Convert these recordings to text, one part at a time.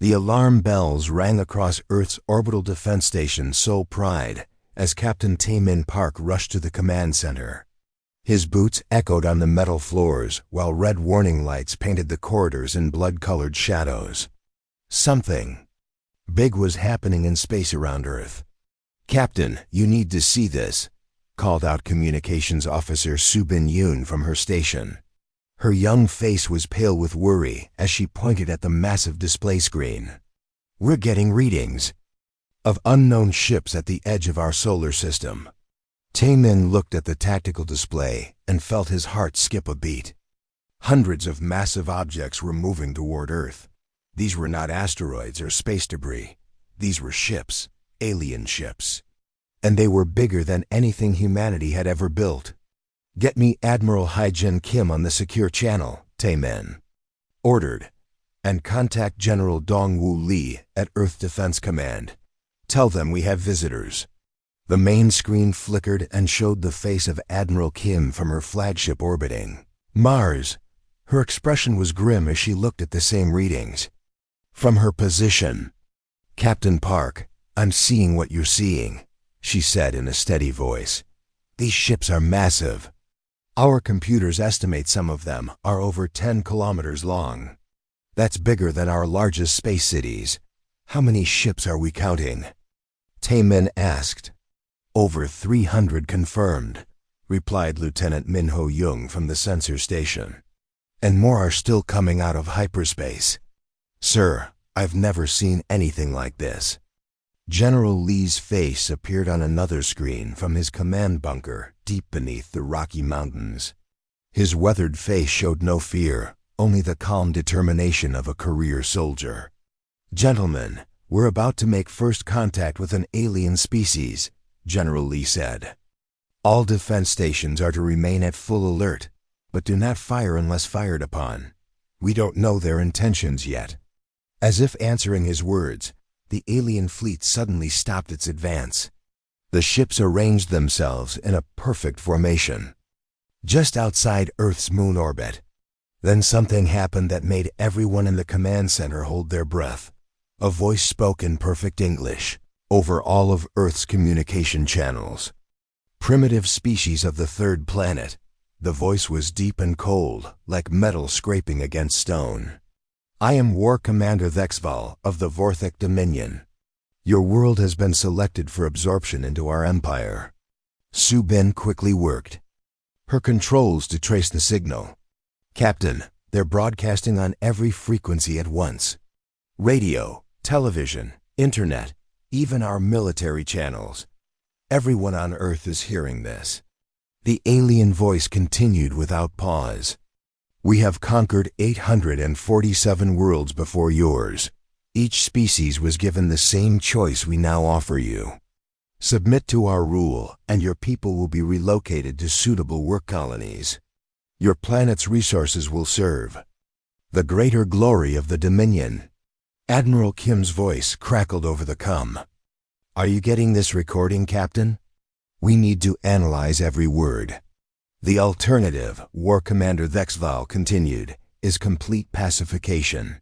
The alarm bells rang across Earth's orbital defense station Sol Pride as Captain Taemin Park rushed to the command center. His boots echoed on the metal floors while red warning lights painted the corridors in blood-colored shadows. Something big was happening in space around Earth. "Captain, you need to see this," called out Communications Officer Subin Yoon from her station. Her young face was pale with worry as she pointed at the massive display screen. "We're getting readings of unknown ships at the edge of our solar system." Taemin looked at the tactical display and felt his heart skip a beat. Hundreds of massive objects were moving toward Earth. These were not asteroids or space debris. These were ships, alien ships. And they were bigger than anything humanity had ever built. "Get me Admiral Haijin Kim on the secure channel," Taemin ordered, "and contact General Dongwoo Lee at Earth Defense Command. Tell them we have visitors." The main screen flickered and showed the face of Admiral Kim from her flagship orbiting Mars. Her expression was grim as she looked at the same readings. From her position, "Captain Park, I'm seeing what you're seeing," she said in a steady voice. "These ships are massive. Our computers estimate some of them are over 10 kilometers long. That's bigger than our largest space cities. How many ships are we counting?" Taemin asked. "Over 300 confirmed," replied Lieutenant Minho Young from the sensor station. "And more are still coming out of hyperspace. Sir, I've never seen anything like this." General Lee's face appeared on another screen from his command bunker deep beneath the Rocky Mountains. His weathered face showed no fear, only the calm determination of a career soldier. "Gentlemen, we're about to make first contact with an alien species," General Lee said. "All defense stations are to remain at full alert, but do not fire unless fired upon. We don't know their intentions yet." As if answering his words, the alien fleet suddenly stopped its advance. The ships arranged themselves in a perfect formation, just outside Earth's moon orbit. Then something happened that made everyone in the command center hold their breath. A voice spoke in perfect English over all of Earth's communication channels. "Primitive species of the third planet." The voice was deep and cold, like metal scraping against stone. "I am War Commander Thexval of the Vorthik Dominion. Your world has been selected for absorption into our empire." Subin quickly worked her controls to trace the signal. "Captain, they're broadcasting on every frequency at once. Radio, television, internet, even our military channels. Everyone on Earth is hearing this." The alien voice continued without pause. "We have conquered 847 worlds before yours. Each species was given the same choice we now offer you. Submit to our rule, and your people will be relocated to suitable work colonies. Your planet's resources will serve the greater glory of the Dominion." Admiral Kim's voice crackled over the comm. "Are you getting this recording, Captain? We need to analyze every word. The alternative," War Commander Thexval continued, "is complete pacification.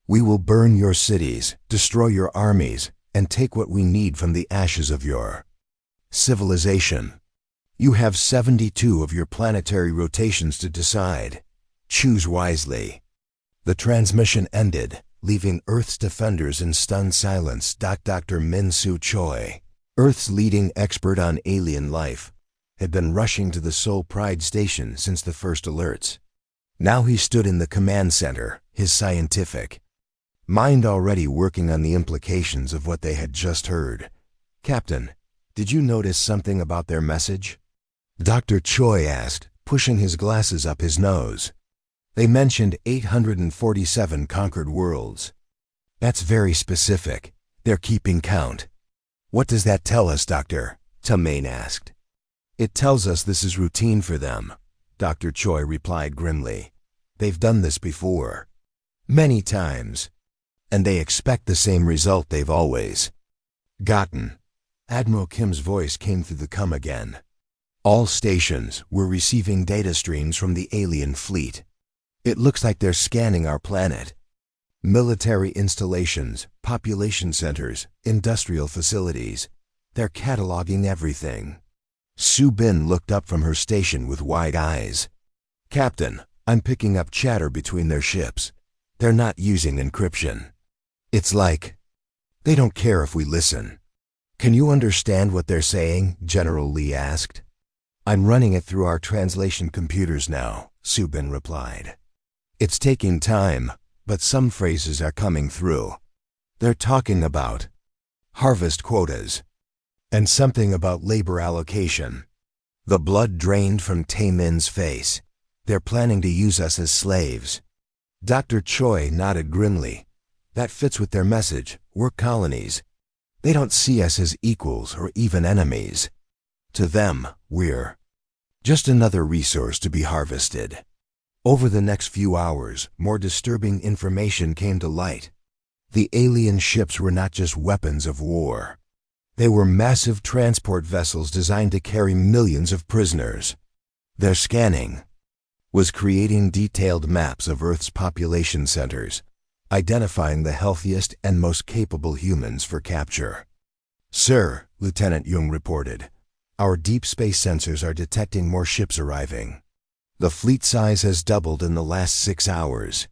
We will burn your cities, destroy your armies, and take what we need from the ashes of your civilization. You have 72 of your planetary rotations to decide. Choose wisely." The transmission ended, leaving Earth's defenders in stunned silence. Dr. Min-Soo Choi, Earth's leading expert on alien life, had been rushing to the Sol Pride station since the first alerts. Now he stood in the command center, his scientific mind already working on the implications of what they had just heard. "Captain, did you notice something about their message?" Dr. Choi asked, pushing his glasses up his nose. "They mentioned 847 conquered worlds. That's very specific. They're keeping count." "What does that tell us, Doctor?" Taemin asked. "It tells us this is routine for them," Dr. Choi replied grimly. "They've done this before. Many times. And they expect the same result they've always gotten." Admiral Kim's voice came through the comm again. "All stations were receiving data streams from the alien fleet. It looks like they're scanning our planet. Military installations, population centers, industrial facilities. They're cataloging everything. Su Bin looked up from her station with wide eyes. Captain, I'm picking up chatter between their ships. They're not using encryption. It's like they don't care if we listen. Can you understand what they're saying? General Lee asked. I'm running it through our translation computers now, Su Bin replied. It's taking time, but some phrases are coming through. They're talking about harvest quotas and something about labor allocation. The blood drained from Tae-min's face. They're planning to use us as slaves. Dr. Choi nodded grimly. That fits with their message. We're colonies. They don't see us as equals or even enemies. To them, we're just another resource to be harvested. Over the next few hours, more disturbing information came to light. The alien ships were not just weapons of war. They were massive transport vessels designed to carry millions of prisoners. Their scanning was creating detailed maps of Earth's population centers, identifying the healthiest and most capable humans for capture. Sir, Lieutenant Jung reported, our deep space sensors are detecting more ships arriving. The fleet size has doubled in the last 6 hours.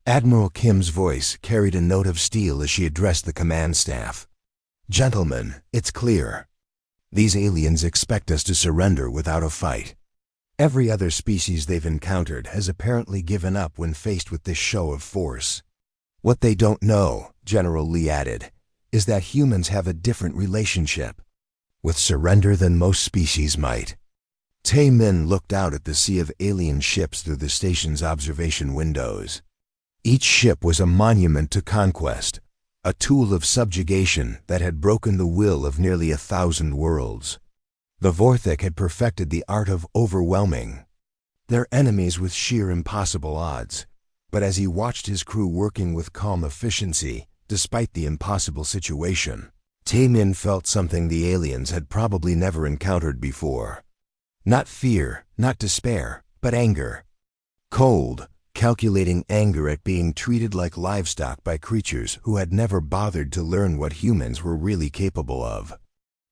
Admiral Kim's voice carried a note of steel as she addressed the command staff. Gentlemen, it's clear. These aliens expect us to surrender without a fight. Every other species they've encountered has apparently given up when faced with this show of force. What they don't know, General Lee added, is that humans have a different relationship with surrender than most species might. Tae-min looked out at the sea of alien ships through the station's observation windows. Each ship was a monument to conquest, a tool of subjugation that had broken the will of nearly 1,000 worlds. The Vorthik had perfected the art of overwhelming their enemies with sheer impossible odds, but as he watched his crew working with calm efficiency, despite the impossible situation, Tae-min felt something the aliens had probably never encountered before. Not fear, not despair, but anger. Cold, calculating anger at being treated like livestock by creatures who had never bothered to learn what humans were really capable of.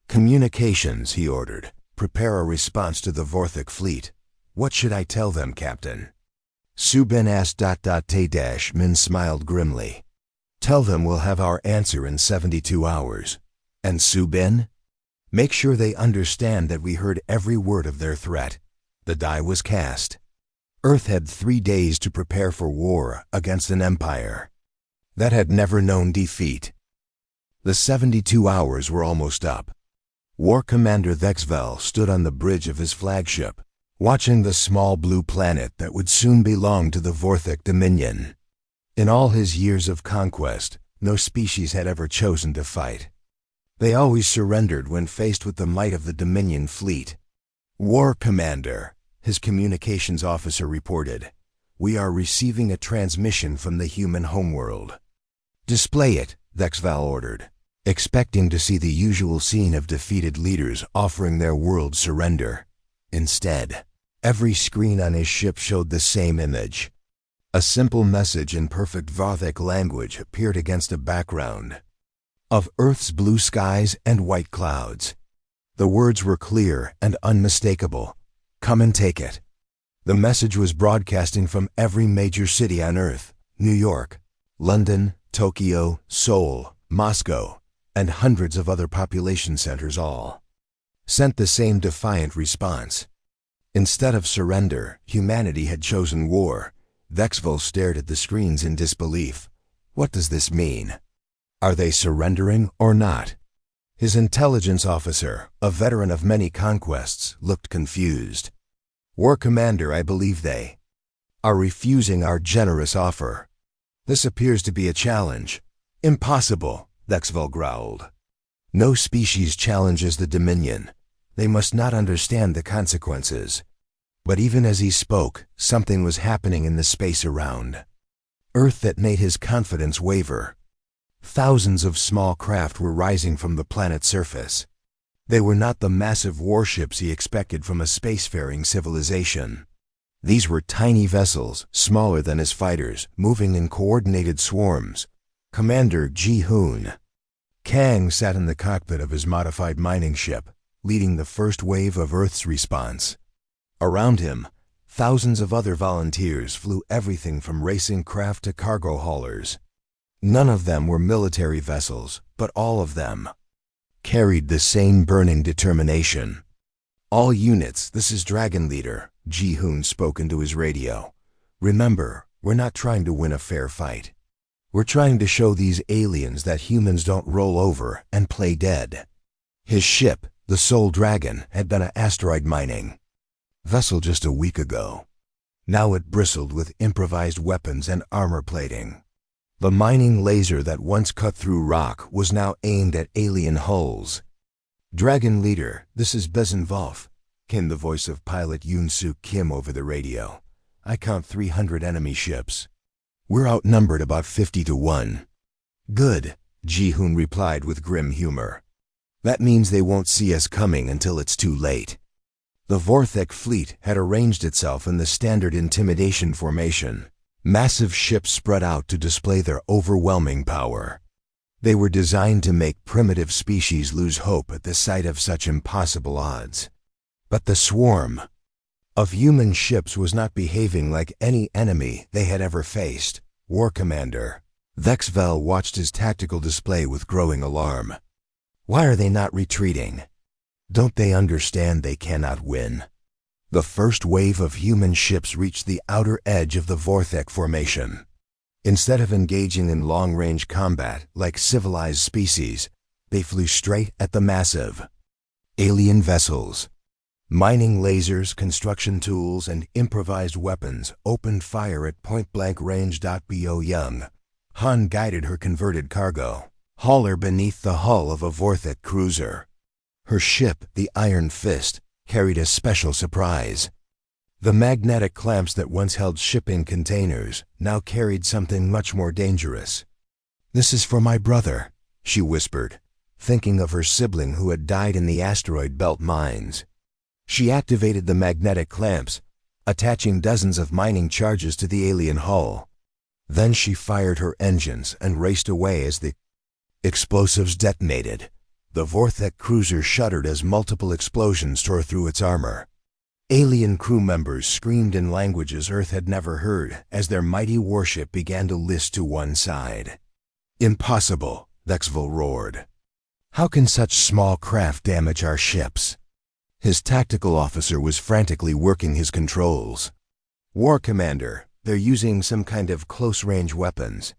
Communications, he ordered. Prepare a response to the Vorthik fleet. What should I tell them, Captain? Su Bin asked. Tae-min smiled grimly. Tell them we'll have our answer in 72 hours. And Su Bin? Make sure they understand that we heard every word of their threat. The die was cast. Earth had 3 days to prepare for war against an empire that had never known defeat. The 72 hours were almost up. War Commander Thexvel stood on the bridge of his flagship, watching the small blue planet that would soon belong to the Vorthik Dominion. In all his years of conquest, no species had ever chosen to fight. They always surrendered when faced with the might of the Dominion fleet. War Commander, his communications officer reported, we are receiving a transmission from the human homeworld. Display it, Thexvel ordered, expecting to see the usual scene of defeated leaders offering their world surrender. Instead, every screen on his ship showed the same image. A simple message in perfect Vorthik language appeared against a background of Earth's blue skies and white clouds. The words were clear and unmistakable. Come and take it. The message was broadcasting from every major city on Earth: New York, London, Tokyo, Seoul, Moscow, and hundreds of other population centers all sent the same defiant response. Instead of surrender, humanity had chosen war. Thexvel stared at the screens in disbelief. What does this mean? Are they surrendering or not? His intelligence officer, a veteran of many conquests, looked confused. War Commander, I believe they are refusing our generous offer. This appears to be a challenge. Impossible, Thexvel growled. No species challenges the Dominion. They must not understand the consequences. But even as he spoke, something was happening in the space around Earth that made his confidence waver. Thousands of small craft were rising from the planet's surface. They were not the massive warships he expected from a spacefaring civilization. These were tiny vessels, smaller than his fighters, moving in coordinated swarms. Commander Ji-hoon. Kang sat in the cockpit of his modified mining ship, leading the first wave of Earth's response. Around him, thousands of other volunteers flew everything from racing craft to cargo haulers. None of them were military vessels, but all of them carried the same burning determination. "All units, this is Dragon Leader," Ji-hoon spoke into his radio. "Remember, we're not trying to win a fair fight. We're trying to show these aliens that humans don't roll over and play dead." His ship, the Soul Dragon, had been an asteroid mining vessel just a week ago. Now it bristled with improvised weapons and armor plating. The mining laser that once cut through rock was now aimed at alien hulls. "Dragon Leader, this is Besenvolf," came the voice of pilot Yoon-suk Kim over the radio. "I count 300 enemy ships. We're outnumbered about 50 to 1. "Good," Ji-hoon replied with grim humor. "That means they won't see us coming until it's too late." The Vorthek fleet had arranged itself in the standard intimidation formation. Massive ships spread out to display their overwhelming power. They were designed to make primitive species lose hope at the sight of such impossible odds. But the swarm of human ships was not behaving like any enemy they had ever faced. War Commander Vexvel watched his tactical display with growing alarm. "Why are they not retreating? Don't they understand they cannot win?" The first wave of human ships reached the outer edge of the Vorthek formation. Instead of engaging in long-range combat like civilized species, they flew straight at the massive alien vessels. Mining lasers, construction tools, and improvised weapons opened fire at point-blank range. Bo Young Han guided her converted cargo hauler beneath the hull of a Vorthek cruiser. Her ship, the Iron Fist, carried a special surprise. The magnetic clamps that once held shipping containers now carried something much more dangerous. "This is for my brother," she whispered, thinking of her sibling who had died in the asteroid belt mines. She activated the magnetic clamps, attaching dozens of mining charges to the alien hull. Then she fired her engines and raced away as the explosives detonated. The Vorthek cruiser shuddered as multiple explosions tore through its armor. Alien crew members screamed in languages Earth had never heard as their mighty warship began to list to one side. "Impossible," Vexvel roared. "How can such small craft damage our ships?" His tactical officer was frantically working his controls. "War Commander, they're using some kind of close-range weapons.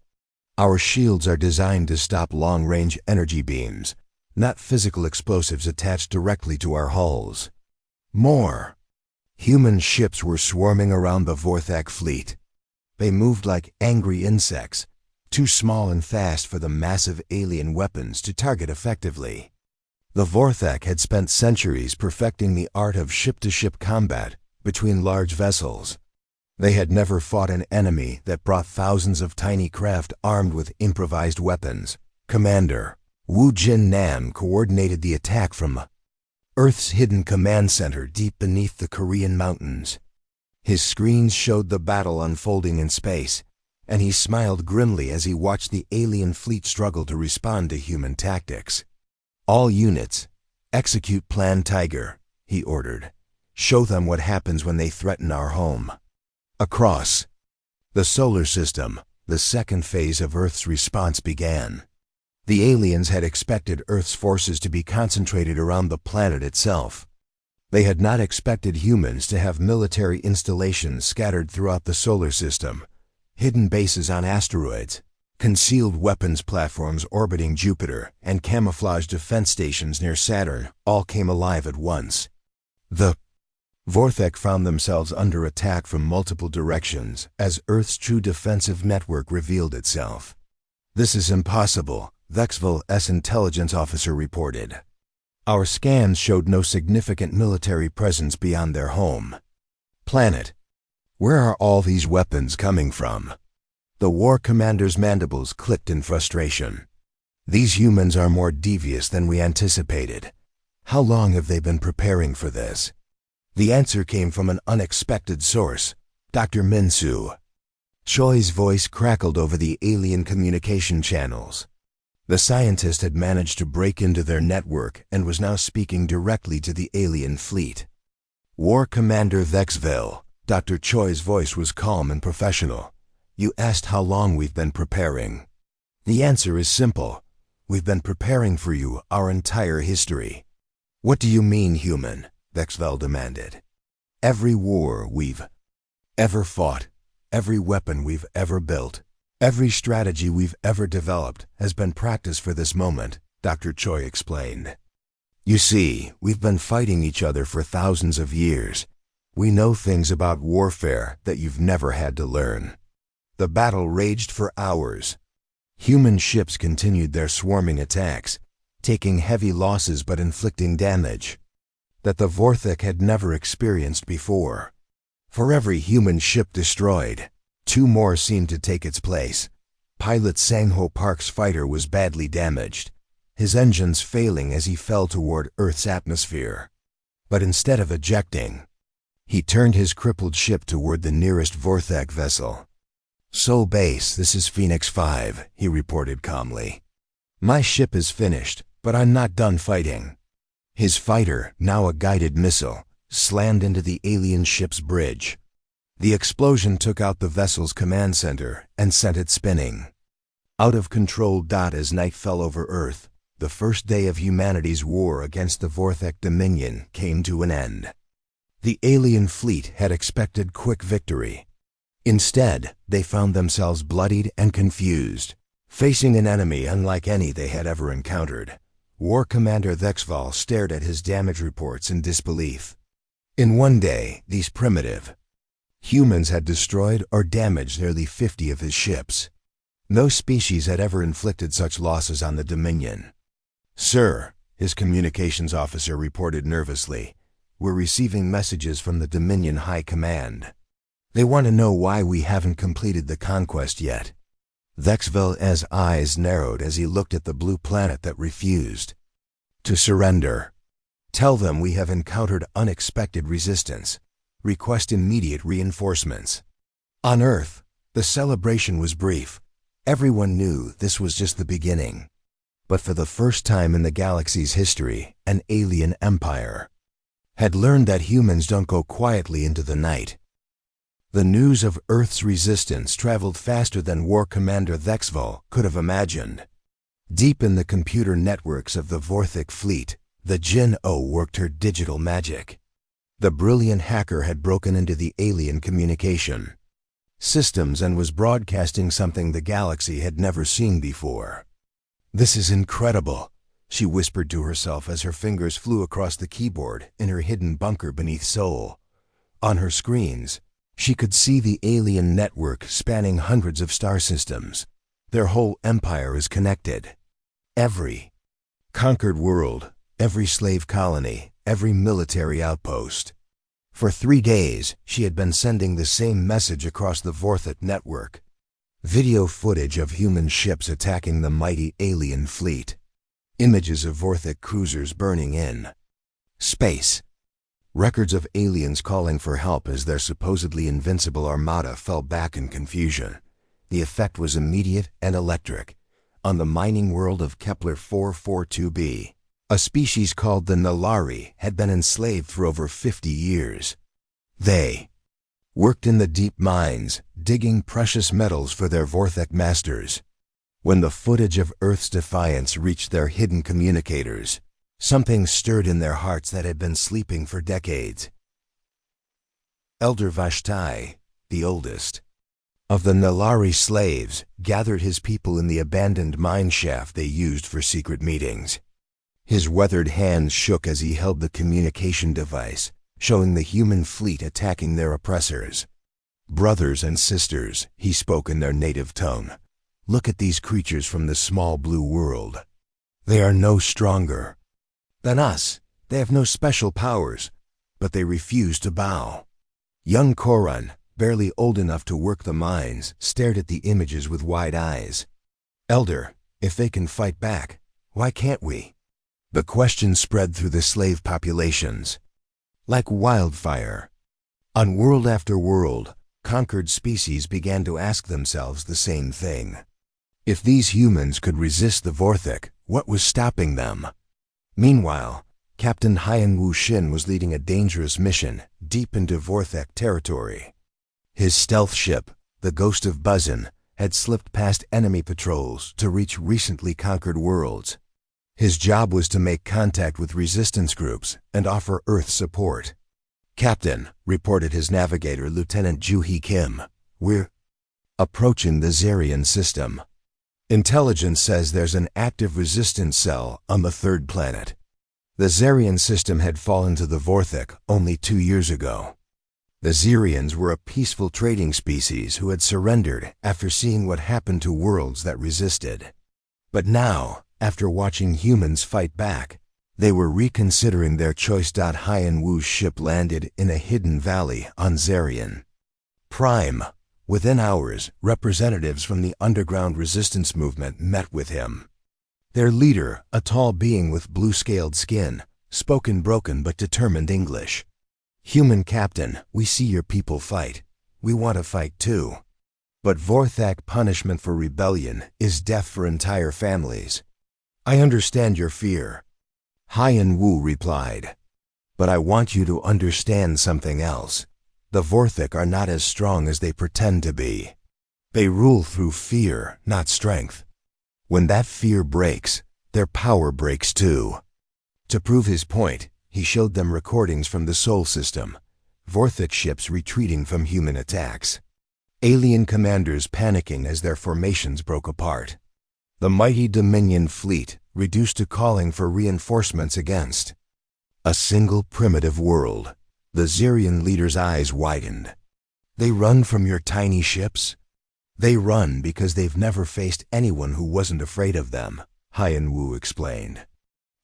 Our shields are designed to stop long-range energy beams, not physical explosives attached directly to our hulls." More human ships were swarming around the Vorthek fleet. They moved like angry insects, too small and fast for the massive alien weapons to target effectively. The Vorthek had spent centuries perfecting the art of ship-to-ship combat between large vessels. They had never fought an enemy that brought thousands of tiny craft armed with improvised weapons. Commander Wu Jin Nam coordinated the attack from Earth's hidden command center deep beneath the Korean mountains. His screens showed the battle unfolding in space, and he smiled grimly as he watched the alien fleet struggle to respond to human tactics. "All units, execute Plan Tiger," he ordered. "Show them what happens when they threaten our home." Across the solar system, the second phase of Earth's response began. The aliens had expected Earth's forces to be concentrated around the planet itself. They had not expected humans to have military installations scattered throughout the solar system, hidden bases on asteroids, concealed weapons platforms orbiting Jupiter, and camouflage defense stations near Saturn all came alive at once. The Vorthek found themselves under attack from multiple directions as Earth's true defensive network revealed itself. "This is impossible," Vexvel's intelligence officer reported. "Our scans showed no significant military presence beyond their home planet. Where are all these weapons coming from?" The war commander's mandibles clicked in frustration. "These humans are more devious than we anticipated. How long have they been preparing for this?" The answer came from an unexpected source, Dr. Minsu. Choi's voice crackled over the alien communication channels. The scientist had managed to break into their network and was now speaking directly to the alien fleet. War Commander Vexville, Dr. Choi's voice was calm and professional. You asked how long we've been preparing. The answer is simple. We've been preparing for you our entire history. What do you mean, human? Vexville demanded. Every war we've ever fought, every weapon we've ever built, every strategy we've ever developed has been practiced for this moment, Dr. Choi explained. You see, we've been fighting each other for thousands of years. We know things about warfare that you've never had to learn. The battle raged for hours. Human ships continued their swarming attacks, taking heavy losses but inflicting damage that the Vorthek had never experienced before. For every human ship destroyed, 2 more seemed to take its place. Pilot Sang-ho Park's fighter was badly damaged, his engines failing as he fell toward Earth's atmosphere. But instead of ejecting, he turned his crippled ship toward the nearest Vorthek vessel. Sol Base, this is Phoenix 5, he reported calmly. My ship is finished, but I'm not done fighting. His fighter, now a guided missile, slammed into the alien ship's bridge. The explosion took out the vessel's command center and sent it spinning. Out of control. As night fell over Earth, the first day of humanity's war against the Vorthek Dominion came to an end. The alien fleet had expected quick victory. Instead, they found themselves bloodied and confused, facing an enemy unlike any they had ever encountered. War Commander Vexval stared at his damage reports in disbelief. In one day, these primitive humans had destroyed or damaged nearly 50 of his ships. No species had ever inflicted such losses on the Dominion. Sir, his communications officer reported nervously, we're receiving messages from the Dominion High Command. They want to know why we haven't completed the conquest yet. Vexville's eyes narrowed as he looked at the blue planet that refused to surrender. Tell them we have encountered unexpected resistance. Request immediate reinforcements. On Earth, the celebration was brief. Everyone knew this was just the beginning. But for the first time in the galaxy's history, an alien empire had learned that humans don't go quietly into the night. The news of Earth's resistance traveled faster than War Commander Vexval could have imagined. Deep in the computer networks of the Vorthek fleet, the Jin-O worked her digital magic. The brilliant hacker had broken into the alien communication systems and was broadcasting something the galaxy had never seen before. This is incredible, she whispered to herself as her fingers flew across the keyboard in her hidden bunker beneath Seoul. On her screens, she could see the alien network spanning hundreds of star systems. Their whole empire is connected. Every conquered world, every slave colony, every military outpost. For 3 days, she had been sending the same message across the Vorthek network. Video footage of human ships attacking the mighty alien fleet. Images of Vorthek cruisers burning in space. Records of aliens calling for help as their supposedly invincible armada fell back in confusion. The effect was immediate and electric. On the mining world of Kepler 442b, a species called the Nalari had been enslaved for over 50 years. They worked in the deep mines, digging precious metals for their Vorthek masters. When the footage of Earth's defiance reached their hidden communicators, something stirred in their hearts that had been sleeping for decades. Elder Vashtai, the oldest of the Nalari slaves, gathered his people in the abandoned mine shaft they used for secret meetings. His weathered hands shook as he held the communication device, showing the human fleet attacking their oppressors. Brothers and sisters, he spoke in their native tongue. Look at these creatures from the small blue world. They are no stronger than us. They have no special powers, but they refuse to bow. Young Koran, barely old enough to work the mines, stared at the images with wide eyes. Elder, if they can fight back, why can't we? The question spread through the slave populations. like wildfire. On world after world, conquered species began to ask themselves the same thing. If these humans could resist the Vorthik, what was stopping them? Meanwhile, Captain Haiyan Wu Xin was leading a dangerous mission deep into Vorthik territory. His stealth ship, the Ghost of Buzzin, had slipped past enemy patrols to reach recently conquered worlds. His job was to make contact with resistance groups and offer Earth support. "Captain," reported his navigator, Lieutenant Ju-hee Kim, "we're approaching the Zarian system. Intelligence says there's an active resistance cell on the third planet." The Zarian system had fallen to the Vorthik only 2 years ago. The Zarians were a peaceful trading species who had surrendered after seeing what happened to worlds that resisted. But now, after watching humans fight back, they were reconsidering their choice. Haiyan Wu's ship landed in a hidden valley on Zarian Prime. Within hours, representatives from the underground resistance movement met with him. Their leader, a tall being with blue-scaled skin, spoke in broken but determined English. "Human captain, we see your people fight. We want to fight too. But Vorthak punishment for rebellion is death for entire families. I understand your fear." Haiyan Wu replied, "But I want you to understand something else. The Vorthik are not as strong as they pretend to be. They rule through fear, not strength. When that fear breaks, their power breaks too." To prove his point, he showed them recordings from the Sol system, Vorthik ships retreating from human attacks. Alien commanders panicking as their formations broke apart. The mighty Dominion fleet reduced to calling for reinforcements against a single primitive world. The Zarian leader's eyes widened. "They run from your tiny ships?" "They run because they've never faced anyone who wasn't afraid of them," Haiyan Wu explained.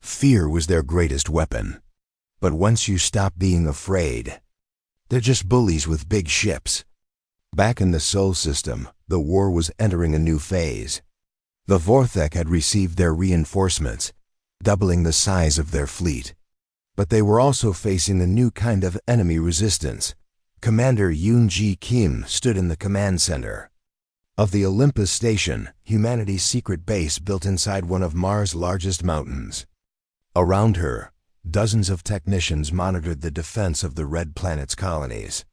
"Fear was their greatest weapon. But once you stop being afraid, they're just bullies with big ships." Back in the Sol system, the war was entering a new phase. The Vorthik had received their reinforcements, doubling the size of their fleet. But they were also facing a new kind of enemy resistance. Commander Yoon-ji Kim stood in the command center of the Olympus Station, humanity's secret base built inside one of Mars' largest mountains. Around her, dozens of technicians monitored the defense of the Red Planet's colonies.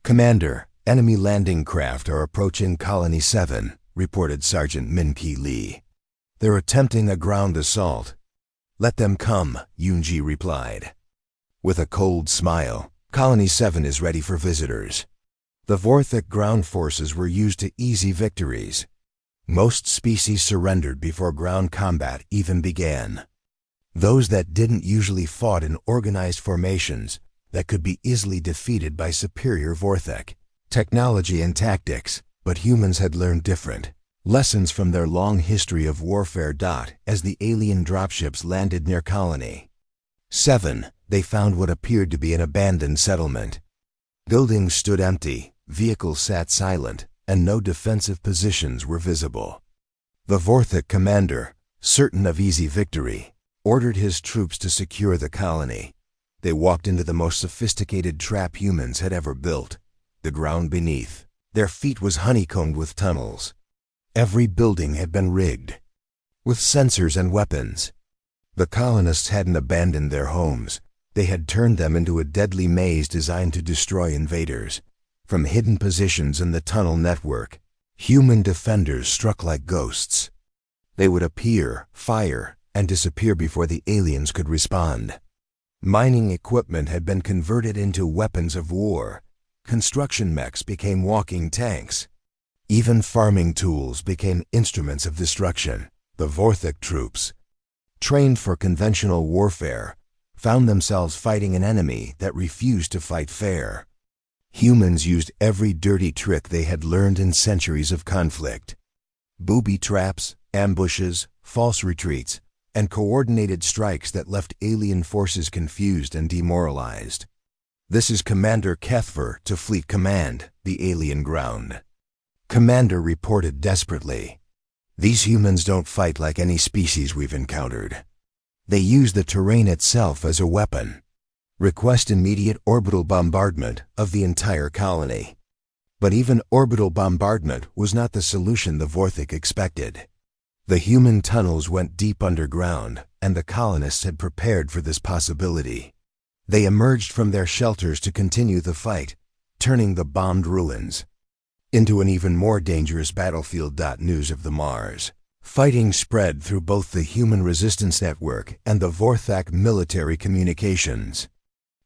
"Commander, enemy landing craft are approaching Colony 7, reported Sergeant Min-Ki Lee. "They're attempting a ground assault." "Let them come," Yoon-ji replied. With a cold smile, Colony 7 is ready for visitors. The Vorthik ground forces were used to easy victories. Most species surrendered before ground combat even began. Those that didn't usually fought in organized formations that could be easily defeated by superior Vorthik technology and tactics, but humans had learned different lessons from their long history of warfare. As the alien dropships landed near Colony 7, they found what appeared to be an abandoned settlement. Buildings stood empty, vehicles sat silent, and no defensive positions were visible. The Vorthik commander, certain of easy victory, ordered his troops to secure the colony. They walked into the most sophisticated trap humans had ever built. The ground beneath their feet was honeycombed with tunnels. Every building had been rigged with sensors and weapons. The colonists hadn't abandoned their homes. They had turned them into a deadly maze designed to destroy invaders. From hidden positions in the tunnel network, human defenders struck like ghosts. They would appear, fire, and disappear before the aliens could respond. Mining equipment had been converted into weapons of war. Construction mechs became walking tanks. Even farming tools became instruments of destruction. The Vorthik troops, trained for conventional warfare, found themselves fighting an enemy that refused to fight fair. Humans used every dirty trick they had learned in centuries of conflict. Booby traps, ambushes, false retreats, and coordinated strikes that left alien forces confused and demoralized. "This is Commander Kethver to Fleet Command," the alien ground commander reported desperately. "These humans don't fight like any species we've encountered. They use the terrain itself as a weapon. Request immediate orbital bombardment of the entire colony. But even orbital bombardment was not the solution the Vorthik expected. The human tunnels went deep underground, and the colonists had prepared for this possibility. They emerged from their shelters to continue the fight, turning the bombed ruins into an even more dangerous battlefield. News of the Mars. Fighting spread through both the Human Resistance Network and the Vorthak military communications.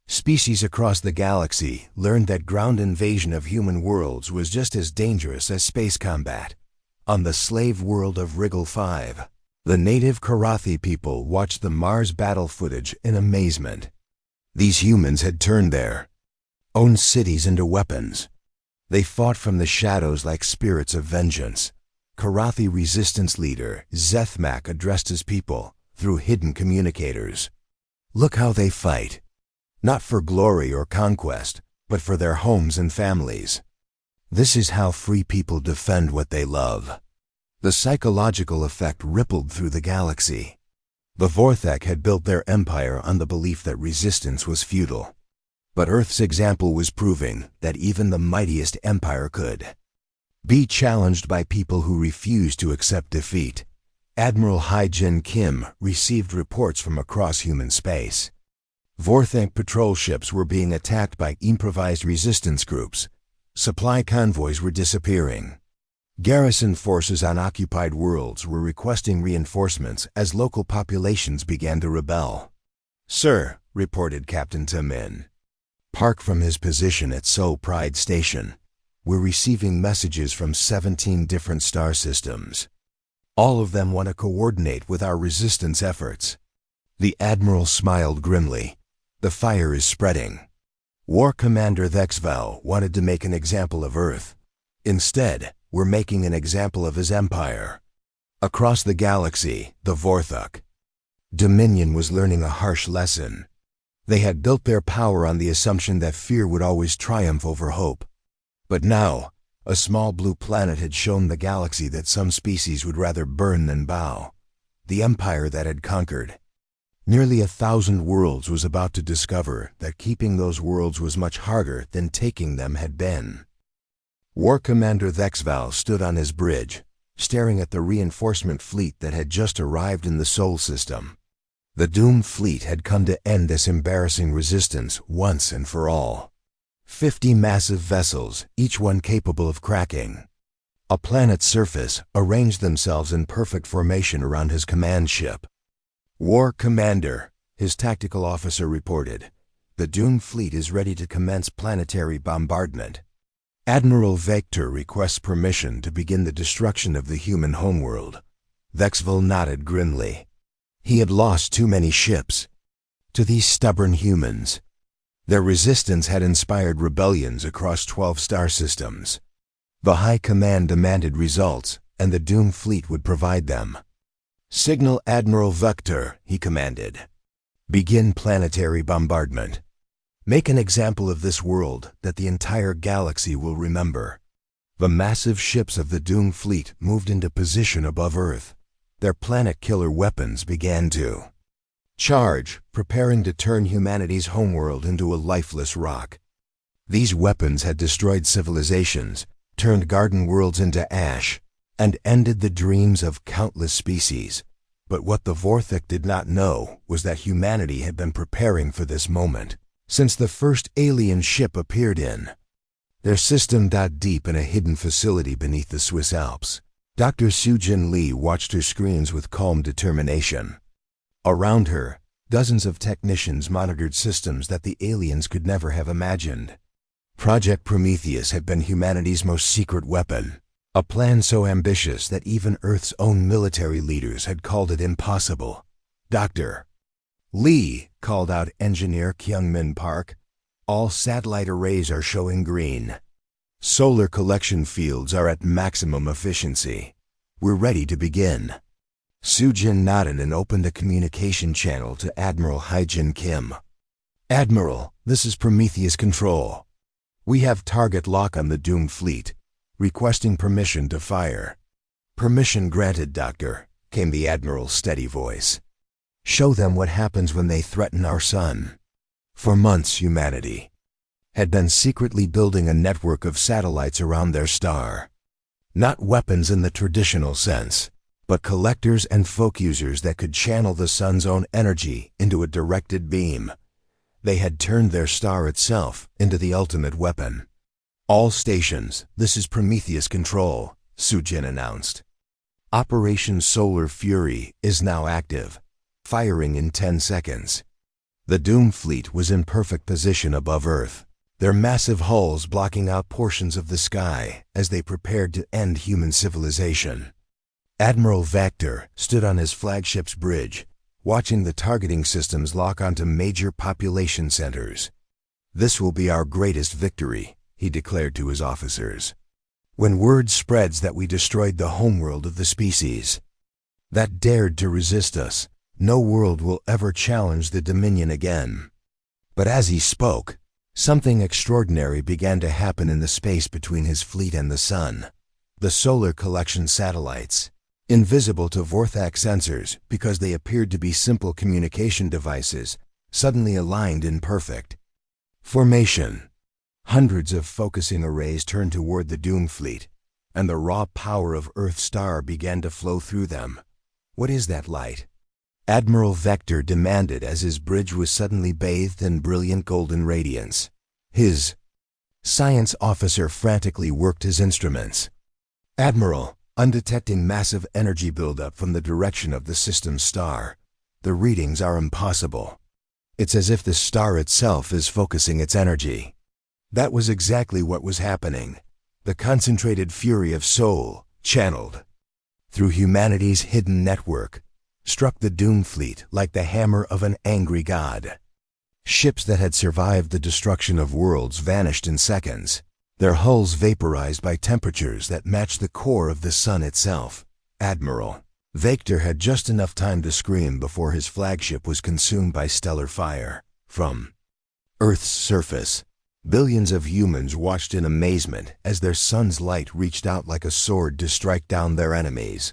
Species across the galaxy learned that ground invasion of human worlds was just as dangerous as space combat. On the slave world of Wriggle 5, the native Karathi people watched the Mars battle footage in amazement. These humans had turned their own cities into weapons. They fought from the shadows like spirits of vengeance. Karathi resistance leader Zethmak addressed his people through hidden communicators. Look how they fight. Not for glory or conquest, but for their homes and families. This is how free people defend what they love. The psychological effect rippled through the galaxy. The Vorthak had built their empire on the belief that resistance was futile. But Earth's example was proving that even the mightiest empire could be challenged by people who refused to accept defeat. Admiral Hai-Jin Kim received reports from across human space. Vorthak patrol ships were being attacked by improvised resistance groups. Supply convoys were disappearing. Garrison forces on occupied worlds were requesting reinforcements as local populations began to rebel. "Sir," reported Captain Tamin Park from his position at So Pride Station, "we're receiving messages from 17 different star systems. All of them want to coordinate with our resistance efforts." The Admiral smiled grimly. "The fire is spreading." War Commander Thexval wanted to make an example of Earth. "Instead, we're making an example of his empire." Across the galaxy, the Vorthak Dominion was learning a harsh lesson. They had built their power on the assumption that fear would always triumph over hope. But now, a small blue planet had shown the galaxy that some species would rather burn than bow. The empire that had conquered nearly 1,000 worlds was about to discover that keeping those worlds was much harder than taking them had been. War Commander Thexval stood on his bridge, staring at the reinforcement fleet that had just arrived in the Sol system. The doomed fleet had come to end this embarrassing resistance once and for all. 50 massive vessels, each one capable of cracking a planet's surface, arranged themselves in perfect formation around his command ship. "War Commander," his tactical officer reported, "the doomed fleet is ready to commence planetary bombardment." Admiral Vector requests permission to begin the destruction of the human homeworld. Thexval nodded grimly. He had lost too many ships to these stubborn humans. Their resistance had inspired rebellions across 12 star systems. The High Command demanded results, and the doomed fleet would provide them. "Signal Admiral Vector," he commanded. "Begin planetary bombardment. Make an example of this world that the entire galaxy will remember." The massive ships of the doomed fleet moved into position above Earth. Their planet-killer weapons began to charge, preparing to turn humanity's homeworld into a lifeless rock. These weapons had destroyed civilizations, turned garden worlds into ash, and ended the dreams of countless species. But what the Vorthik did not know was that humanity had been preparing for this moment since the first alien ship appeared in their system. Deep in a hidden facility beneath the Swiss Alps, Dr. Sujin Lee watched her screens with calm determination. Around her, dozens of technicians monitored systems that the aliens could never have imagined. Project Prometheus had been humanity's most secret weapon, a plan so ambitious that even Earth's own military leaders had called it impossible. "Dr. Lee," called out Engineer Kyungmin Park, "all satellite arrays are showing green. Solar collection fields are at maximum efficiency. We're ready to begin." Sujin nodded and opened a communication channel to Admiral Hai-Jin Kim. "Admiral, this is Prometheus Control. We have target lock on the doomed fleet, requesting permission to fire." "Permission granted, Doctor," came the Admiral's steady voice. "Show them what happens when they threaten our sun." For months, humanity had been secretly building a network of satellites around their star. Not weapons in the traditional sense, but collectors and folk users that could channel the sun's own energy into a directed beam. They had turned their star itself into the ultimate weapon. All stations, this is Prometheus Control, Sujin announced. Operation Solar Fury is now active, firing in 10 seconds. The Doom Fleet was in perfect position above Earth, their massive hulls blocking out portions of the sky as they prepared to end human civilization. Admiral Vector stood on his flagship's bridge, watching the targeting systems lock onto major population centers. "This will be our greatest victory," he declared to his officers. "When word spreads that we destroyed the homeworld of the species that dared to resist us, no world will ever challenge the Dominion again." But as he spoke, something extraordinary began to happen in the space between his fleet and the sun. The solar collection satellites, invisible to Vorthak sensors because they appeared to be simple communication devices, suddenly aligned in perfect formation. Hundreds of focusing arrays turned toward the Doom Fleet, and the raw power of Earth's star began to flow through them. "What is that light?" Admiral Vector demanded as his bridge was suddenly bathed in brilliant golden radiance. His science officer frantically worked his instruments. "Admiral, I'm detecting massive energy buildup from the direction of the system's star. The readings are impossible. It's as if the star itself is focusing its energy." That was exactly what was happening. The concentrated fury of Sol, channeled through humanity's hidden network, struck the Doom Fleet like the hammer of an angry god. Ships that had survived the destruction of worlds vanished in seconds, their hulls vaporized by temperatures that matched the core of the sun itself. Admiral Vector had just enough time to scream before his flagship was consumed by stellar fire. From Earth's surface, billions of humans watched in amazement as their sun's light reached out like a sword to strike down their enemies.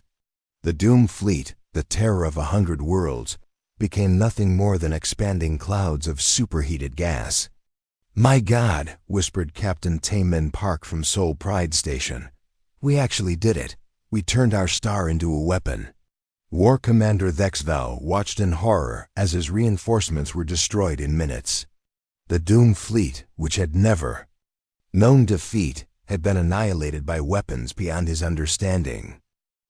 The Doom Fleet, the terror of 100 worlds, became nothing more than expanding clouds of superheated gas. "My God," whispered Captain Taemin Park from Seoul Pride Station. "We actually did it. We turned our star into a weapon." War Commander Thexval watched in horror as his reinforcements were destroyed in minutes. The Doom Fleet, which had never known defeat, had been annihilated by weapons beyond his understanding.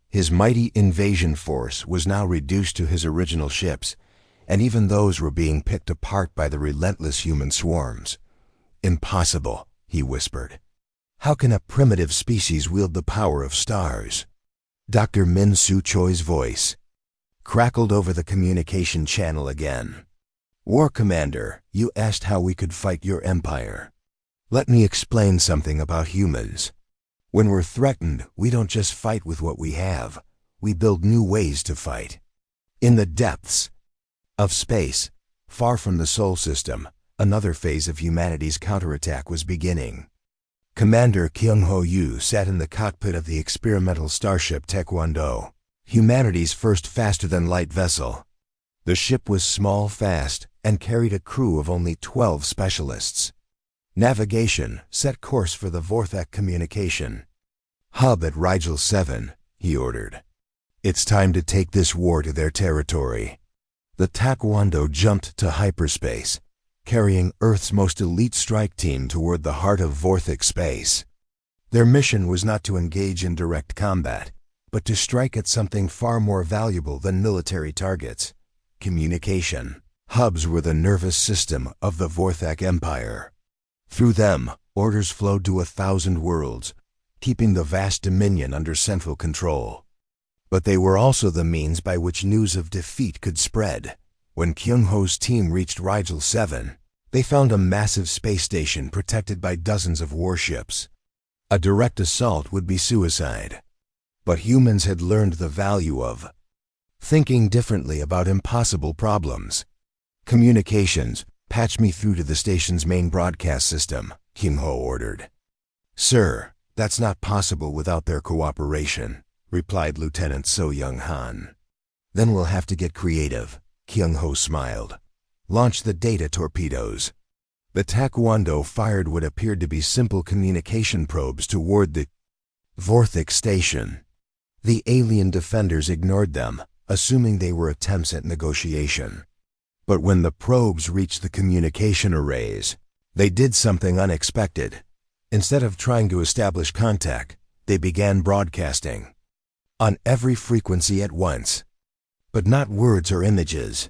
His mighty invasion force was now reduced to his original ships, and even those were being picked apart by the relentless human swarms. "Impossible," he whispered. "How can a primitive species wield the power of stars?" Dr. Min Soo Choi's voice crackled over the communication channel again. "War Commander, you asked how we could fight your empire. Let me explain something about humans. When we're threatened, we don't just fight with what we have. We build new ways to fight." In the depths of space, far from the Sol system, another phase of humanity's counterattack was beginning. Commander Kyung-ho Yu sat in the cockpit of the experimental starship Taekwondo, humanity's first faster-than-light vessel. The ship was small, fast, and carried a crew of only 12 specialists. "Navigation, set course for the Vorthak communication hub at Rigel 7, he ordered. "It's time to take this war to their territory." The Taekwondo jumped to hyperspace, carrying Earth's most elite strike team toward the heart of Vorthak space. Their mission was not to engage in direct combat, but to strike at something far more valuable than military targets: communication. Hubs were the nervous system of the Vorthak Empire. Through them, orders flowed to 1,000 worlds, keeping the vast dominion under central control. But they were also the means by which news of defeat could spread. When Kyung-ho's team reached Rigel 7, they found a massive space station protected by dozens of warships. A direct assault would be suicide. But humans had learned the value of thinking differently about impossible problems. "Communications, patch me through to the station's main broadcast system," Kyung-ho ordered. "Sir, that's not possible without their cooperation," replied Lieutenant So Young Han. "Then we'll have to get creative," Kyung-ho smiled. Launch the data torpedoes. The taekwondo fired what appeared to be simple communication probes toward the Vorthik station. The alien defenders ignored them, assuming they were attempts at negotiation. But when the probes reached the communication arrays, they did something unexpected. Instead of trying to establish contact, they began broadcasting on every frequency at once. But not words or images.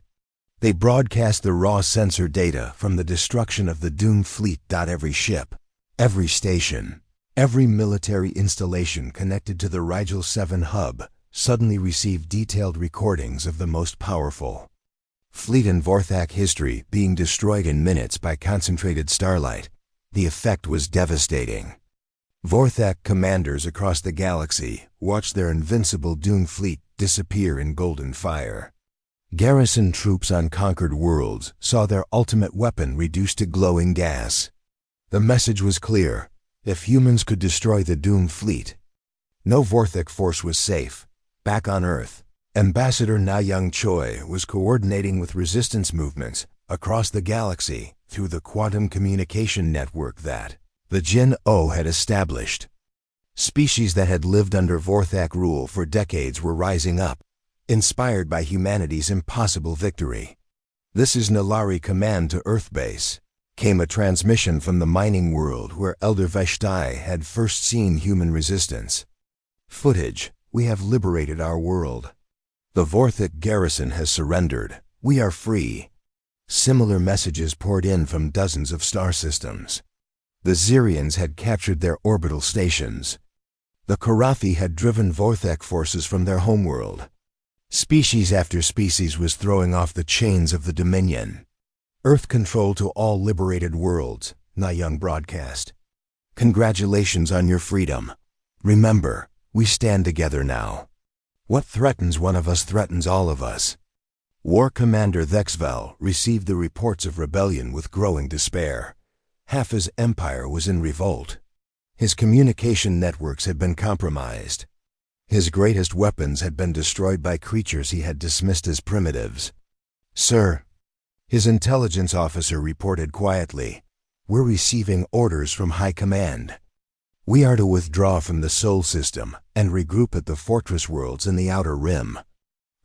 They broadcast the raw sensor data from the destruction of the doomed fleet. Every ship, every station, every military installation connected to the Rigel 7 hub suddenly received detailed recordings of the most powerful fleet in Vorthak history being destroyed in minutes by concentrated starlight. The effect was devastating. Vorthak commanders across the galaxy watched their invincible doomed fleet disappear in golden fire. Garrison troops on conquered worlds saw their ultimate weapon reduced to glowing gas. The message was clear: if humans could destroy the doomed fleet, no Vorthak force was safe. Back on Earth, Ambassador Na Young Choi was coordinating with resistance movements across the galaxy through the quantum communication network that the Jin-O had established. Species that had lived under Vorthak rule for decades were rising up, inspired by humanity's impossible victory. "This is Nalari Command to Earth Base," came a transmission from the mining world where Elder Vashtai had first seen human resistance. "Footage, we have liberated our world. The Vorthik garrison has surrendered. We are free." Similar messages poured in from dozens of star systems. The Zirians had captured their orbital stations. The Karathi had driven Vorthak forces from their homeworld. Species after species was throwing off the chains of the Dominion. "Earth control to all liberated worlds," Na Young broadcast. "Congratulations on your freedom. Remember, we stand together now. What threatens one of us threatens all of us." War Commander Thexvel received the reports of rebellion with growing despair. Half his empire was in revolt. His communication networks had been compromised. His greatest weapons had been destroyed by creatures he had dismissed as primitives. "Sir," his intelligence officer reported quietly, "we're receiving orders from High Command. We are to withdraw from the Sol system and regroup at the fortress worlds in the Outer Rim."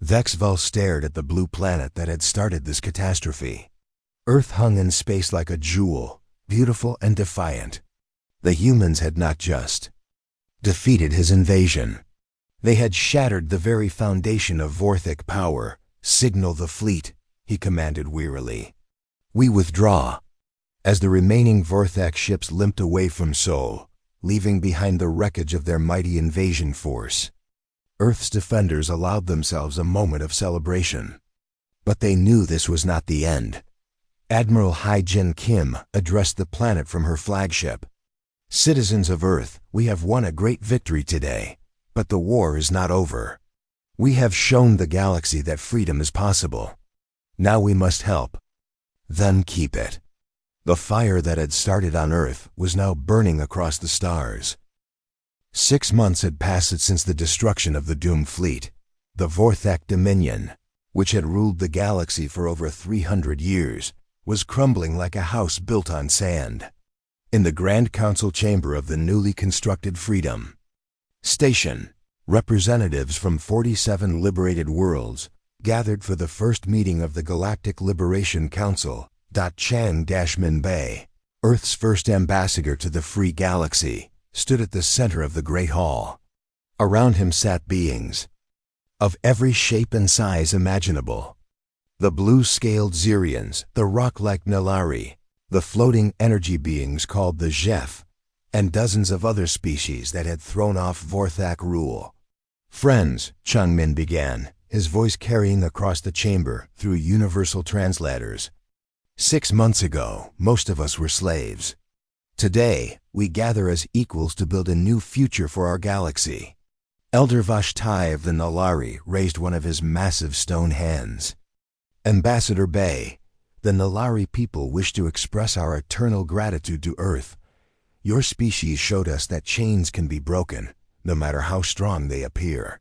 Vexval stared at the blue planet that had started this catastrophe. Earth hung in space like a jewel, beautiful and defiant. The humans had not just defeated his invasion. They had shattered the very foundation of Vorthik power. "Signal the fleet," he commanded wearily. "We withdraw." As the remaining Vorthak ships limped away from Sol, leaving behind the wreckage of their mighty invasion force, Earth's defenders allowed themselves a moment of celebration. But they knew this was not the end. Admiral Hai-Jin Kim addressed the planet from her flagship. "Citizens of Earth, we have won a great victory today. But the war is not over. We have shown the galaxy that freedom is possible. Now we must help them keep it." The fire that had started on Earth was now burning across the stars. 6 months had passed since the destruction of the doomed fleet. The Vorthak Dominion, which had ruled the galaxy for over 300 years, was crumbling like a house built on sand. In the Grand Council chamber of the newly constructed Freedom Station, representatives from 47 liberated worlds gathered for the first meeting of the Galactic Liberation Council. Chang-Min Bei, Earth's first ambassador to the free galaxy, stood at the center of the Great Hall. Around him sat beings of every shape and size imaginable. The blue-scaled Zirians, the rock-like Nalari, the floating energy beings called the Zhef, and dozens of other species that had thrown off Vorthak rule. "Friends," Changmin began, his voice carrying across the chamber through universal translators. "6 months ago, most of us were slaves. Today, we gather as equals to build a new future for our galaxy." Elder Vashtai of the Nalari raised one of his massive stone hands. "Ambassador Bay, the Nalari people wish to express our eternal gratitude to Earth. Your species showed us that chains can be broken, no matter how strong they appear."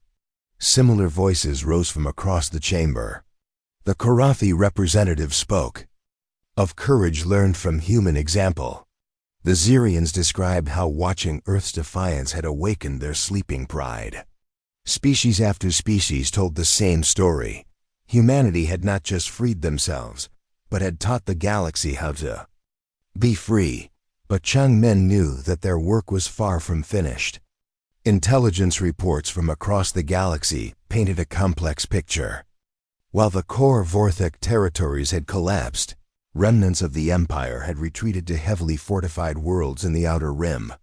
Similar voices rose from across the chamber. The Korathi representative spoke. Of courage learned from human example. The Xerians described how watching Earth's defiance had awakened their sleeping pride. Species after species told the same story. Humanity had not just freed themselves, but had taught the galaxy how to be free. But Changmen knew that their work was far from finished. Intelligence reports from across the galaxy painted a complex picture. While the core Vorthek territories had collapsed, remnants of the Empire had retreated to heavily fortified worlds in the Outer Rim.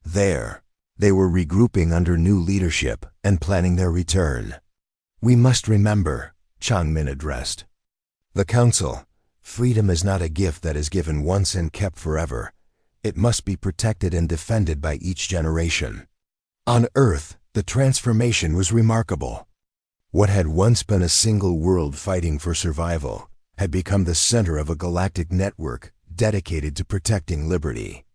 There, they were regrouping under new leadership and planning their return. We must remember, Changmin addressed the Council. Freedom is not a gift that is given once and kept forever. It must be protected and defended by each generation. On Earth, the transformation was remarkable. What had once been a single world fighting for survival had become the center of a galactic network dedicated to protecting liberty.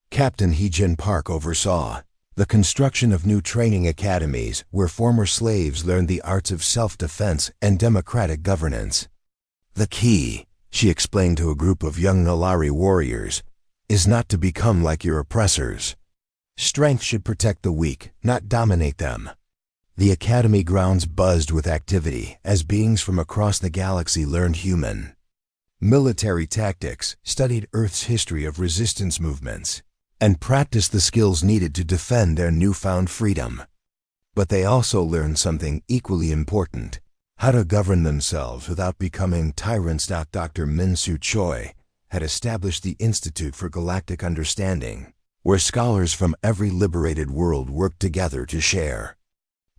Captain Heejin Park oversaw the construction of new training academies where former slaves learned the arts of self-defense and democratic governance. The key, she explained to a group of young Nalari warriors, is not to become like your oppressors. Strength should protect the weak, not dominate them. The academy grounds buzzed with activity as beings from across the galaxy learned human military tactics, studied Earth's history of resistance movements, and practiced the skills needed to defend their newfound freedom. But they also learned something equally important: how to govern themselves without becoming tyrants. Dr. Min-Soo Choi had established the Institute for Galactic Understanding, where scholars from every liberated world worked together to share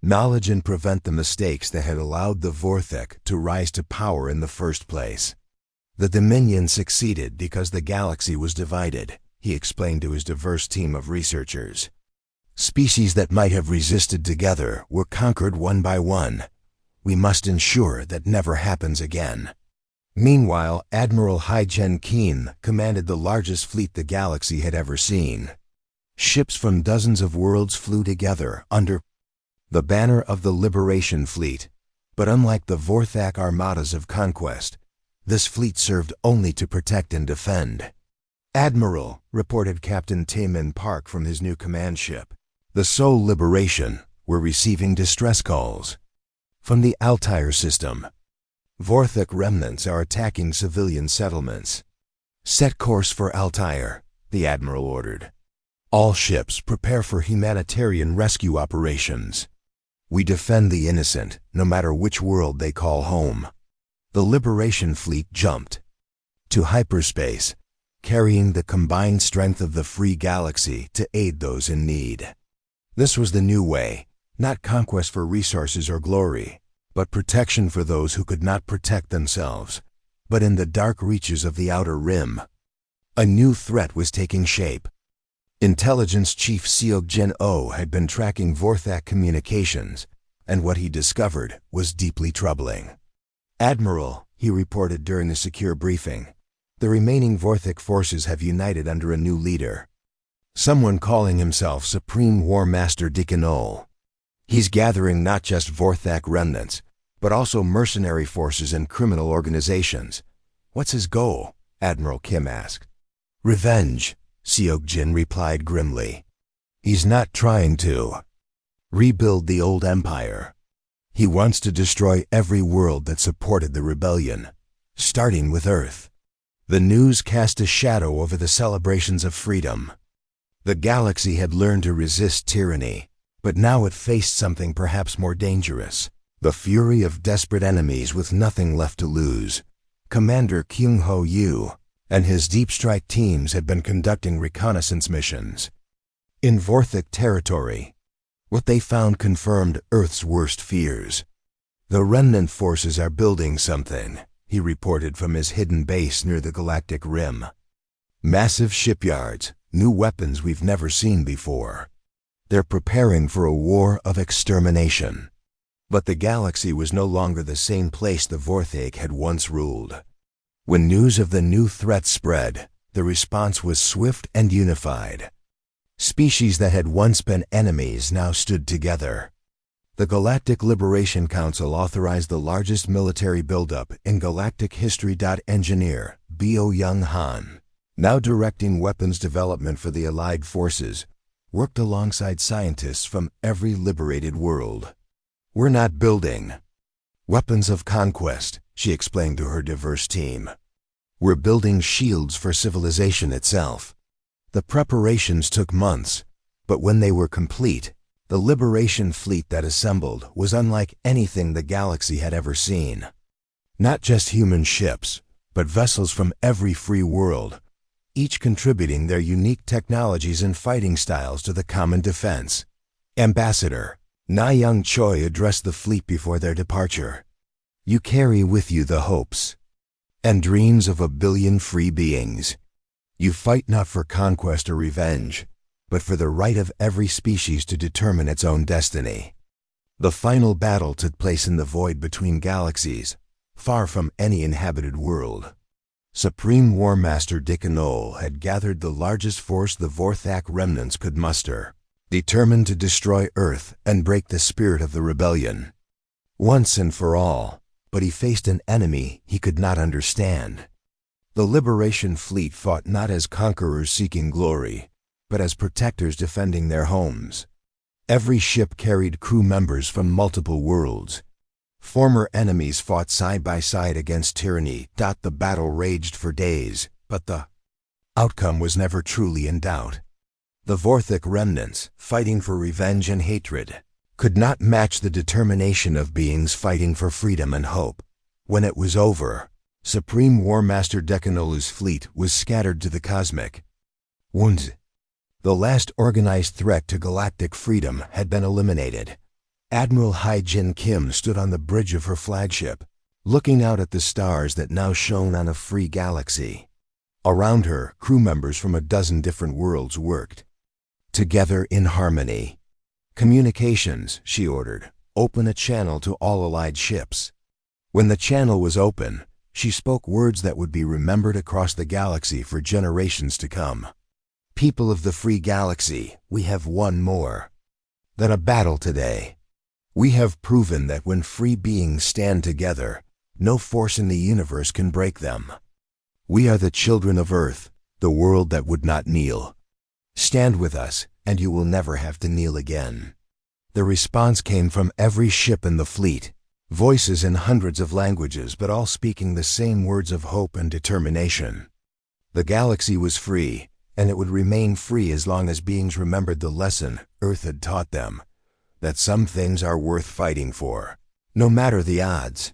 knowledge and prevent the mistakes that had allowed the Vorthek to rise to power in the first place. The Dominion succeeded because the galaxy was divided, he explained to his diverse team of researchers. Species that might have resisted together were conquered one by one. We must ensure that never happens again. Meanwhile, Admiral Hai-Jen Keen commanded the largest fleet the galaxy had ever seen. Ships from dozens of worlds flew together under the banner of the Liberation Fleet. But unlike the Vorthak armadas of conquest, this fleet served only to protect and defend. Admiral, reported Captain Taemin Park from his new command ship, the Soul Liberation were receiving distress calls from the Altair system. Vorthak remnants are attacking civilian settlements. Set course for Altair, the Admiral ordered. All ships prepare for humanitarian rescue operations. We defend the innocent, no matter which world they call home. The Liberation Fleet jumped to hyperspace, carrying the combined strength of the free galaxy to aid those in need. This was the new way, not conquest for resources or glory, but protection for those who could not protect themselves. But in the dark reaches of the Outer Rim, a new threat was taking shape. Intelligence Chief Seok-Jin Oh had been tracking Vorthak communications, and what he discovered was deeply troubling. Admiral, he reported during a secure briefing, the remaining Vorthak forces have united under a new leader. Someone calling himself Supreme War Master Dikonol. He's gathering not just Vorthak remnants, but also mercenary forces and criminal organizations. What's his goal? Admiral Kim asked. Revenge, Seok-Jin replied grimly. He's not trying to rebuild the old empire. He wants to destroy every world that supported the rebellion, starting with Earth. The news cast a shadow over the celebrations of freedom. The galaxy had learned to resist tyranny, but now it faced something perhaps more dangerous: the fury of desperate enemies with nothing left to lose. Commander Kyung-Ho Yu and his deep strike teams had been conducting reconnaissance missions in Vorthak territory. What they found confirmed Earth's worst fears. The remnant forces are building something, he reported from his hidden base near the Galactic Rim. Massive shipyards, new weapons we've never seen before. They're preparing for a war of extermination. But the galaxy was no longer the same place the Vorthak had once ruled. When news of the new threat spread, the response was swift and unified. Species that had once been enemies now stood together. The Galactic Liberation Council authorized the largest military buildup in galactic history. Engineer Bo Young Han, now directing weapons development for the Allied forces, worked alongside scientists from every liberated world. "We're not building weapons of conquest," she explained to her diverse team. "We're building shields for civilization itself." The preparations took months, but when they were complete, the Liberation fleet that assembled was unlike anything the galaxy had ever seen. Not just human ships, but vessels from every free world, each contributing their unique technologies and fighting styles to the common defense. Ambassador Na Young Choi addressed the fleet before their departure. "You carry with you the hopes and dreams of 1,000,000,000 free beings. You fight not for conquest or revenge, but for the right of every species to determine its own destiny." The final battle took place in the void between galaxies, far from any inhabited world. Supreme War Master Dikonol had gathered the largest force the Vorthak remnants could muster, determined to destroy Earth and break the spirit of the rebellion once and for all, but he faced an enemy he could not understand. The Liberation Fleet fought not as conquerors seeking glory, but as protectors defending their homes. Every ship carried crew members from multiple worlds. Former enemies fought side by side against tyranny. The battle raged for days, but the outcome was never truly in doubt. The Vorthak remnants, fighting for revenge and hatred, could not match the determination of beings fighting for freedom and hope. When it was over, Supreme War Master Dekanolu's fleet was scattered to the cosmic winds. The last organized threat to galactic freedom had been eliminated. Admiral Hai-Jin Kim stood on the bridge of her flagship, looking out at the stars that now shone on a free galaxy. Around her, crew members from a dozen different worlds worked together in harmony. "Communications," she ordered. "Open a channel to all Allied ships." When the channel was open, she spoke words that would be remembered across the galaxy for generations to come. "People of the free galaxy, we have won more than a battle today. We have proven that when free beings stand together, no force in the universe can break them. We are the children of Earth, the world that would not kneel. Stand with us, and you will never have to kneel again." The response came from every ship in the fleet, voices in hundreds of languages, but all speaking the same words of hope and determination. The galaxy was free, and it would remain free as long as beings remembered the lesson Earth had taught them, that some things are worth fighting for, no matter the odds.